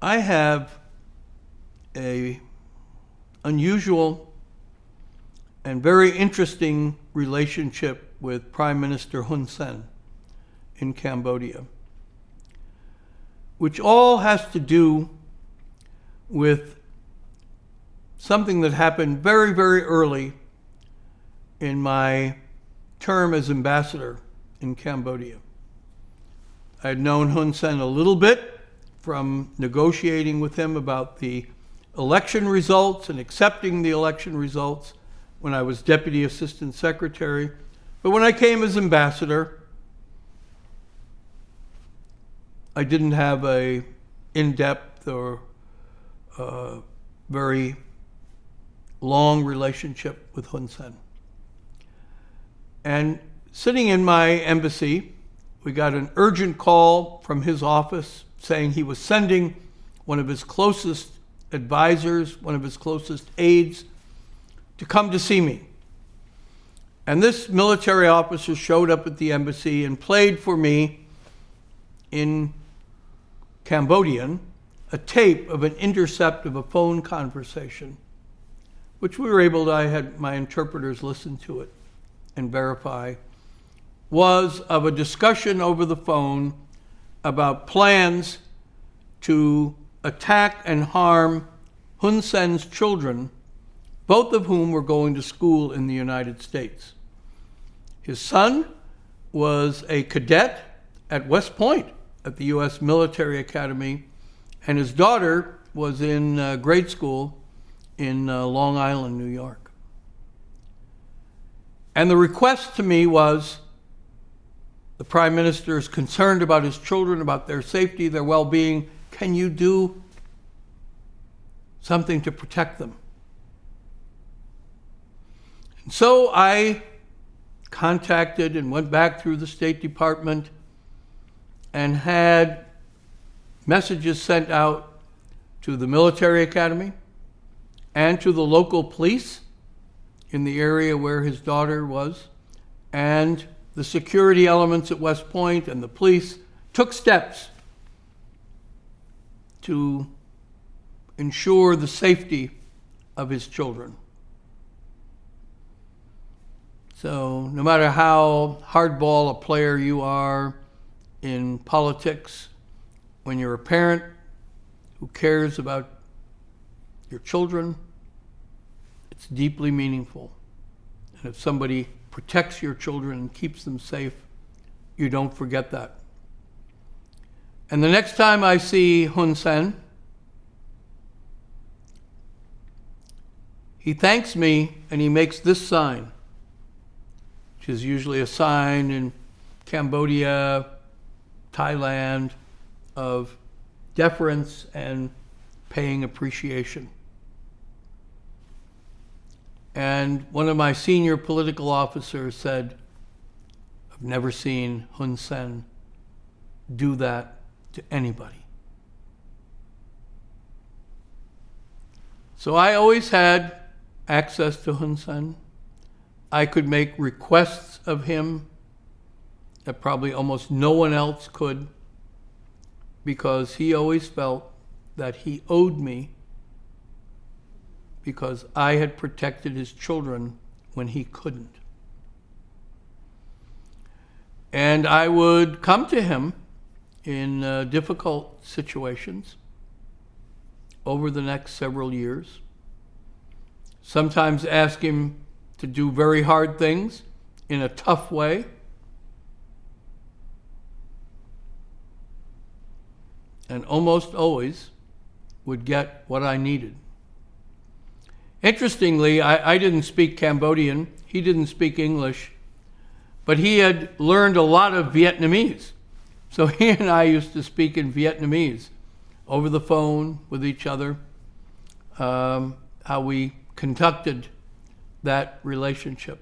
I have a unusual and very interesting relationship with Prime Minister Hun Sen in Cambodia, which all has to do with something that happened very, very early in my term as ambassador in Cambodia. I had known Hun Sen a little bit from negotiating with him about the election results and accepting the election results when I was Deputy Assistant Secretary. But when I came as ambassador, I didn't have a in-depth or very long relationship with Hun Sen. And sitting in my embassy, we got an urgent call from his office saying he was sending one of his closest advisors, one of his closest aides, to come to see me. And this military officer showed up at the embassy and played for me in Cambodian a tape of an intercept of a phone conversation, which we were able to, I had my interpreters listen to it and verify, was of a discussion over the phone about plans to attack and harm Hun Sen's children, both of whom were going to school in the United States. His son was a cadet at West Point at the U.S. Military Academy, and his daughter was in grade school in Long Island, New York. And the request to me was, the Prime Minister is concerned about his children, about their safety, their well-being. Can you do something to protect them? And so I contacted and went back through the State Department and had messages sent out to the military academy and to the local police in the area where his daughter was, and the security elements at West Point and the police took steps to ensure the safety of his children. So no matter how hardball a player you are in politics, when you're a parent who cares about your children, it's deeply meaningful. And if somebody protects your children and keeps them safe, you don't forget that. And the next time I see Hun Sen, he thanks me and he makes this sign, which is usually a sign in Cambodia, Thailand, of deference and paying appreciation. And one of my senior political officers said, I've never seen Hun Sen do that to anybody. So I always had access to Hun Sen. I could make requests of him that probably almost no one else could, because he always felt that he owed me because I had protected his children when he couldn't. And I would come to him in difficult situations over the next several years, sometimes ask him to do very hard things in a tough way, and almost always would get what I needed. Interestingly, I didn't speak Cambodian, he didn't speak English, but he had learned a lot of Vietnamese. So he and I used to speak in Vietnamese over the phone with each other, how we conducted that relationship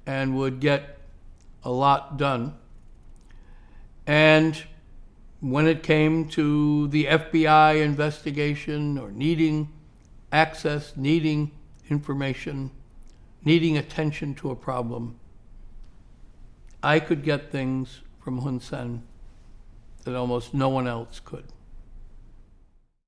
and would get a lot done. And when it came to the FBI investigation or needing access, needing information, needing attention to a problem, I could get things from Hun Sen that almost no one else could.